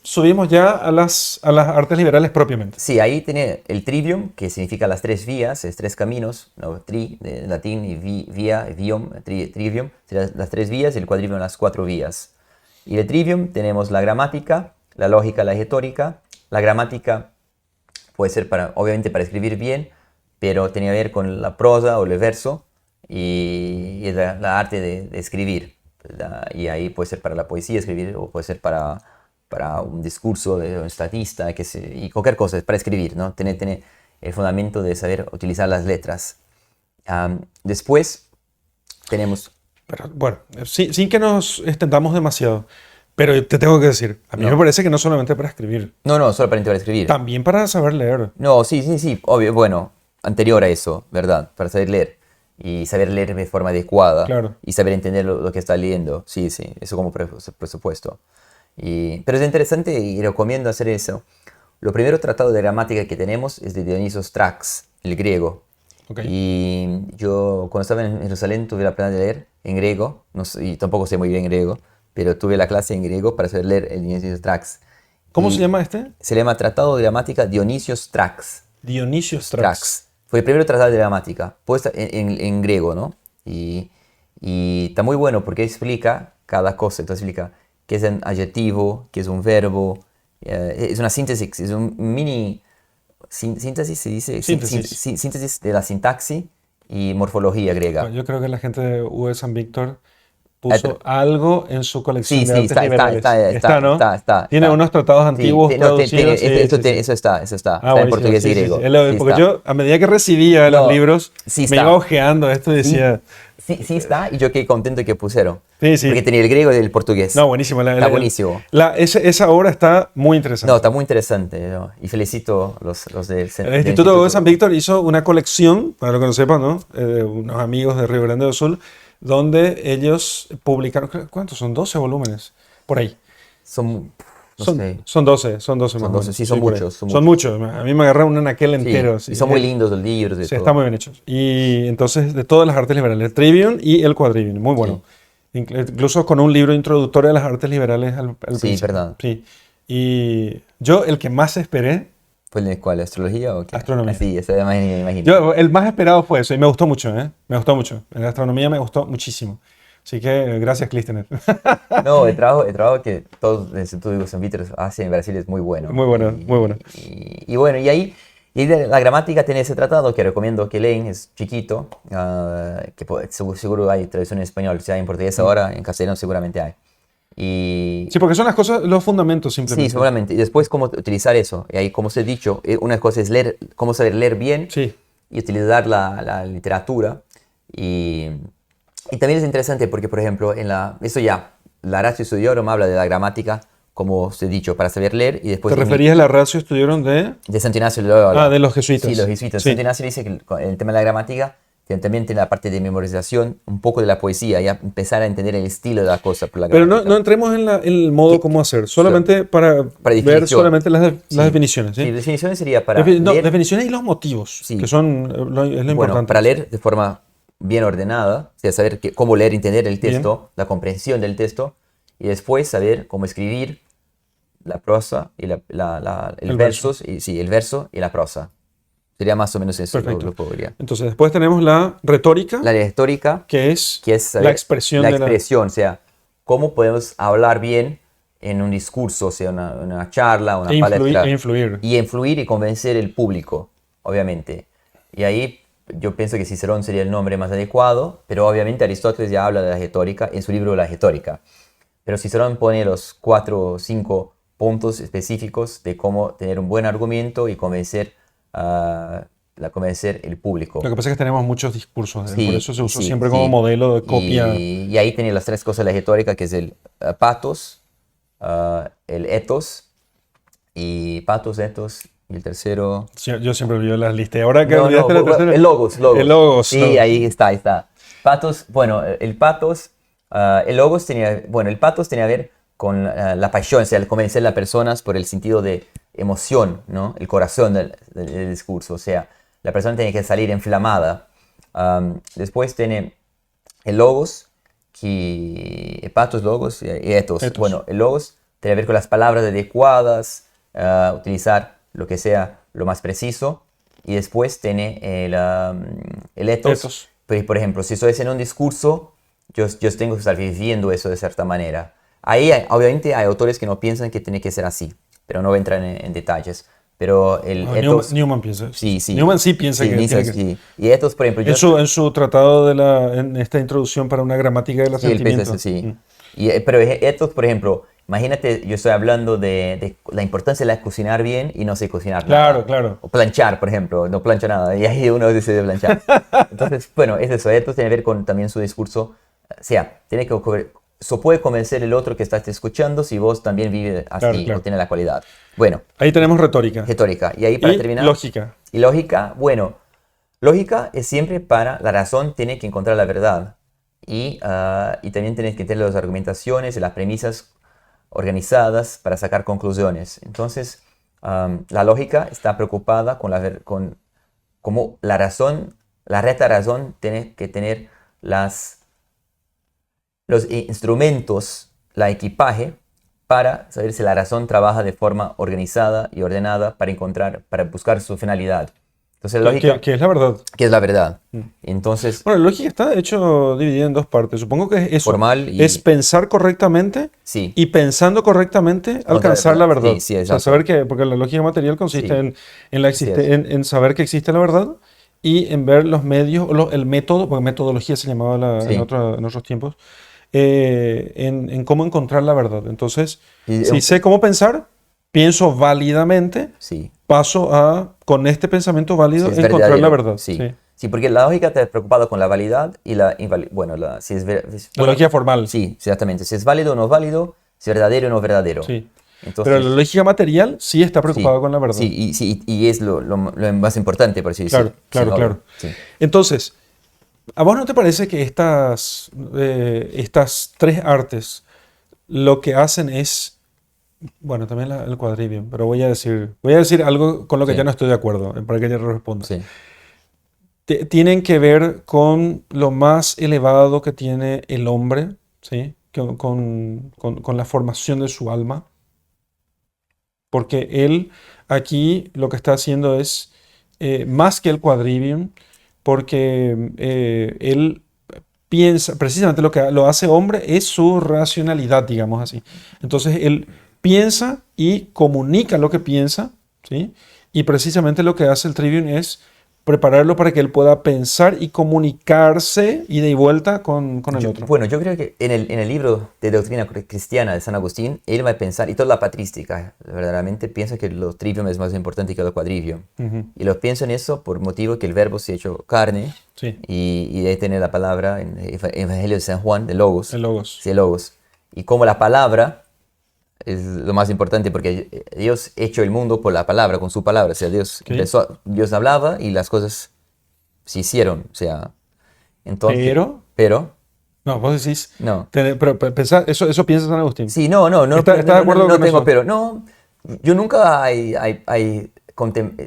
subimos ya a las artes liberales propiamente. Sí, ahí tiene el trivium, que significa las tres vías, es tres caminos, ¿no? Tri, de latín, y vía, vium, trivium, serían las tres vías, y el quadrivium las cuatro vías. Y el trivium tenemos la gramática, la lógica, la retórica. La gramática puede ser obviamente para escribir bien, pero tiene que ver con la prosa o el verso, y es la arte de escribir. Y ahí puede ser para la poesía escribir, o puede ser para un discurso de un estatista, y cualquier cosa, es para escribir, ¿no? Tiene el fundamento de saber utilizar las letras. Después tenemos... Pero bueno, sin que nos extendamos demasiado, pero te tengo que decir, a mí me parece que no solamente para escribir, No, solo para escribir. también para saber leer. No, sí, obvio, bueno, anterior a eso, ¿verdad? Para saber leer. Y saber leer de forma adecuada. Claro. Y saber entender lo que está leyendo. Sí, eso como presupuesto. Pero es interesante y recomiendo hacer eso. Lo primero tratado de gramática que tenemos es de Dioniso Strax, el griego. Okay. Y yo cuando estaba en Jerusalén tuve la plena de leer en griego, y tampoco sé muy bien griego, pero tuve la clase en griego para saber leer el Dioniso Strax. ¿Cómo se llama este? Se llama Tratado de Gramática Dionisio Strax. Dionisio Strax. Fue el primer tratado de gramática, puesto en griego, ¿no? Y está muy bueno porque explica cada cosa. Entonces explica qué es un adjetivo, qué es un verbo. Es una síntesis, es un mini... ¿Síntesis se dice? Síntesis de la sintaxis y morfología griega. Yo creo que la gente de UE San Víctor puso algo en su colección de artes está, liberales. ¿No? Está. Tiene unos tratados antiguos traducidos. Eso está. Está en portugués y griego. Porque yo, a medida que recibía los libros, me iba ojeando esto y decía... Sí está, y yo qué contento que pusieron. Sí. Porque tenía el griego y el portugués. No, buenísimo. Está buenísimo. Esa obra está muy interesante. No, está muy interesante, ¿no? Y felicito los del El Instituto de San Víctor hizo una colección, para lo que no sepan, ¿no? Unos amigos de Río Grande do Sul, donde ellos publicaron, ¿cuántos? Son 12 volúmenes, por ahí. Son 12 más o menos. Sí, son muchos. Son muchos. A mí me agarraron un anaquel entero. Y son muy lindos los libros. Sí, están muy bien hechos. Y entonces, de todas las artes liberales, el Trivium y el Quadrivium, muy bueno. Sí. Incluso con un libro introductorio a las artes liberales al principio. Sí, verdad. Sí. Y yo, el que más esperé... ¿Fue cuál? ¿Astrología o qué? Astronomía. Sí, eso me imagino. Yo, el más esperado fue eso y me gustó mucho, ¿eh? Me gustó mucho. En la astronomía me gustó muchísimo. Así que gracias, Clistener. No, el trabajo que todos el Instituto de San Víctor hacen en Brasil es muy bueno. Muy bueno. Y bueno, y ahí la gramática tiene ese tratado que recomiendo que leen, es chiquito, que seguro hay traducción en español, si hay en portugués ahora, en castellano seguramente hay. Sí, porque son las cosas, los fundamentos simplemente. Sí, seguramente. Y después cómo utilizar eso. Y ahí, como os he dicho, una cosa es leer, cómo saber leer bien y utilizar la literatura. Y también es interesante porque, por ejemplo, la Ratio Studiorum habla de la gramática, como os he dicho, para saber leer y después... ¿Te referías a la Ratio Studiorum de...? De Santo Ignacio de Loyola. De los jesuitas. Sí, los jesuitas. Sí. Santo Ignacio dice que el tema de la gramática también tiene la parte de memorización, un poco de la poesía, y empezar a entender el estilo de la cosa por la gramática. Pero no entremos en el modo cómo hacer, solamente para ver solamente las definiciones. ¿Sí? Definiciones sería para leer... definiciones y los motivos, que son es lo importante. Para leer de forma bien ordenada, o sea, saber cómo leer, entender el texto, la comprensión del texto, y después saber cómo escribir la prosa y el verso y la prosa. Sería más o menos eso lo podría. Entonces, después tenemos la retórica. La retórica, que es la expresión. O sea, cómo podemos hablar bien en un discurso, o sea, una charla, una palestra. Influir y convencer el público, obviamente. Y ahí yo pienso que Cicerón sería el nombre más adecuado, pero obviamente Aristóteles ya habla de la retórica en su libro La retórica. Pero Cicerón pone los 4 o 5 puntos específicos de cómo tener un buen argumento y convencer el público. Lo que pasa es que tenemos muchos discursos, por eso se usó siempre como modelo de copia. Y ahí tiene las 3 cosas de la retórica, que es el pathos, el ethos, y el tercero... Yo siempre olvido las listas. Ahora que olvidaste la tercera... El logos. El logos. Sí, ahí está. Pathos, bueno, el pathos, el logos tenía... Bueno, el pathos tenía que ver con la pasión, o sea, el convencer a las personas por el sentido de emoción, ¿no? El corazón del discurso, o sea, la persona tiene que salir inflamada. Después tiene el logos, pathos, logos y ethos. Bueno, el logos tiene que ver con las palabras adecuadas, utilizar lo que sea lo más preciso. Y después tiene el ethos. Ethos. Por ejemplo, si estoy haciendo un discurso, yo tengo que estar viviendo eso de cierta manera. Ahí, obviamente, hay autores que no piensan que tiene que ser así, pero no voy a entrar en detalles. Pero el No, ethos... Newman piensa eso. Sí, sí. Newman sí piensa Sí, que Nietzsche, tiene que... sí. Y ethos, por ejemplo, En su tratado en esta introducción para una gramática de los sí, él piensa sentimientos. eso, sí. Pero ethos, por ejemplo, imagínate, yo estoy hablando de la importancia de cocinar bien y no sé cocinar Claro, nada. claro. O planchar, por ejemplo, no plancho nada. Y ahí uno decide planchar. Entonces, bueno, es eso. Ethos tiene que ver con también su discurso. O sea, tiene que eso puede convencer el otro que estás escuchando si vos también vives así Claro, claro. o tienes la cualidad. Bueno, Ahí tenemos retórica. retórica. Y ahí para Y terminar. lógica. Y lógica, bueno, lógica es siempre para la razón, tiene que encontrar la verdad. Y también tienes que tener las argumentaciones y las premisas organizadas para sacar conclusiones. Entonces, la lógica está preocupada con cómo la razón, la recta razón, tiene que tener los instrumentos, la equipaje, para saber si la razón trabaja de forma organizada y ordenada para buscar su finalidad. Entonces, la lógica, Que es la verdad. que es la verdad. Entonces, Bueno, la lógica está, de hecho, dividida en dos partes. Supongo que es eso. formal y... Es pensar correctamente Sí. y pensando correctamente alcanzar la verdad. Sí, sí, O sea, exacto. saber que, porque la lógica material consiste Sí. Así es. en saber que existe la verdad y en ver los medios, el método, porque metodología se llamaba Sí. en otros tiempos, en cómo encontrar la verdad. Entonces, Y si sé cómo pensar, pienso válidamente, Sí. paso a, con este pensamiento válido, Si es encontrar la verdadero. verdad. Sí. Sí. Sí, porque la lógica está preocupada con la validad y la invalidad. Bueno, si es La bueno, lógica formal. sí, exactamente. Si es válido o no es válido, si es verdadero o no es verdadero. Sí. Entonces, Pero la lógica material sí está preocupada sí, con la verdad. sí, y es lo más importante, por así Claro, decirlo. claro, Sí, obvio. claro. Sí. Entonces, ¿a vos no te parece que estas tres artes lo que hacen es, bueno, también el quadrivium, pero voy a decir algo con lo que Sí. ya no estoy de acuerdo, para que ella responda. Sí. Tienen que ver con lo más elevado que tiene el hombre, ¿sí? Con la formación de su alma, porque él aquí lo que está haciendo es más que el quadrivium, porque él piensa, precisamente lo que lo hace hombre es su racionalidad, digamos así. Entonces él piensa y comunica lo que piensa, ¿sí? Y precisamente lo que hace el trivium es prepararlo para que él pueda pensar y comunicarse ida y vuelta con el otro. Bueno, yo creo que en el libro de Doctrina Cristiana de San Agustín, él va a pensar, y toda la patrística, verdaderamente piensa que los trivium es más importante que los quadrivium. Ujú. Y lo pienso en eso por motivo que el verbo se ha hecho carne, Sí, y de ahí tiene la palabra en el Evangelio de San Juan, de logos. el logos. Sí, el logos. Y como la palabra es lo más importante porque Dios hecho el mundo por la palabra, con su palabra. O sea, Ok. Dios hablaba y las cosas se hicieron. O sea, entonces... Pero, Pero, no, vos decís, no. pero pensá, eso piensa San Agustín. Sí, no ¿Estás de acuerdo no con tengo eso? pero. No, yo nunca he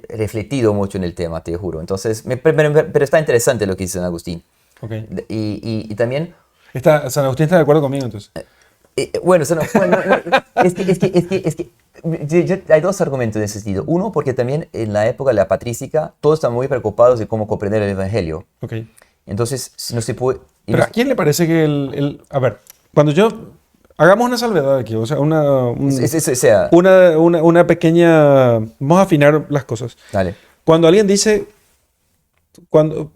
refletido mucho en el tema, te juro. Entonces, pero está interesante lo que dice San Agustín. Ok. Y también, San Agustín está de acuerdo conmigo, entonces. bueno, es que hay dos argumentos en ese sentido. Uno, porque también en la época de la patrística, todos estaban muy preocupados de cómo comprender el Evangelio. Ok. Entonces, no se puede... y Pero no ¿a quién le parece que a ver, cuando yo... Hagamos una salvedad aquí, o sea, o sea, una pequeña... Vamos a afinar las cosas. dale. Cuando alguien dice...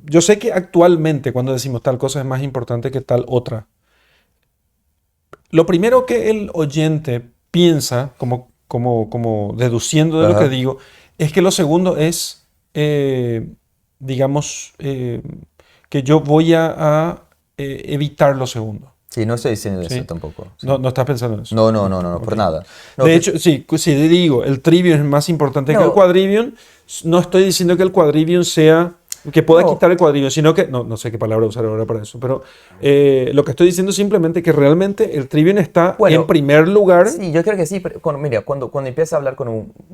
Yo sé que actualmente cuando decimos tal cosa es más importante que tal otra. Lo primero que el oyente piensa, como deduciendo de lo que Ajá. digo, es que lo segundo es, digamos, que yo voy a evitar lo segundo. Sí, no estoy diciendo ¿Sí? eso tampoco. Sí. No estás pensando en eso. No, por Ok. nada. No, De hecho, sí, si digo el trivium es más importante que el No. quadrivium, no estoy diciendo que el quadrivium sea, que pueda No. quitar el quadrivium, sino que, no sé qué palabra usar ahora para eso, pero lo que estoy diciendo es simplemente que realmente el trivium está Bueno, en primer lugar. sí, yo creo que sí, pero mira, cuando empieza a hablar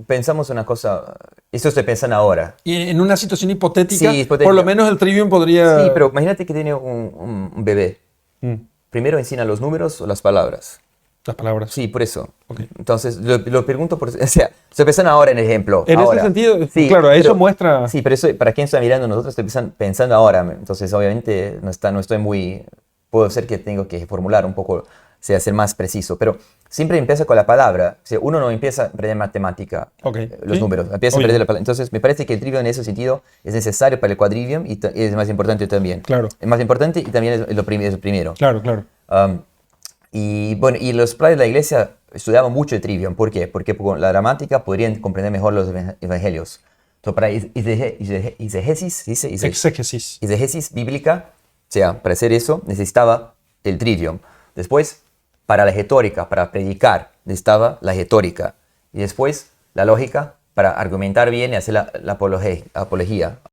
pensamos una cosa, esto estoy pensando ahora. Y en una situación hipotética, Sí, hipotética. por lo menos el trivium podría... Sí, pero imagínate que tiene un bebé. Mm, Primero enseña los números o las palabras. las palabras. Sí, por eso. Ok. Entonces, lo pregunto por... O sea, estoy pensando ahora en el ejemplo. En ahora. ese sentido, Sí, claro, eso pero- muestra... Sí, pero eso, para quien está mirando, nosotros estoy pensando ahora. Entonces, obviamente, no estoy muy... Puedo ser que tengo que formular un poco, o sea, ser más preciso. Pero siempre empieza con la palabra. O sea, uno no empieza a aprender matemática, Ok, los sí, números. Empieza a obvio. aprender la palabra. Entonces, me parece que el trivium en ese sentido es necesario para el quadrivium y es más importante también. Claro, Es más importante y también es lo primero. claro, claro. Um, y bueno, y los padres de la iglesia estudiaban mucho el trivium. ¿Por qué? Porque con la gramática podrían comprender mejor los evangelios. Entonces, para exegesis, dice, Exégesis. exegesis bíblica, o sea, para hacer eso necesitaba el trivium. Después, para la retórica, para predicar, necesitaba la retórica. Y después, la lógica, para argumentar bien y hacer la apología.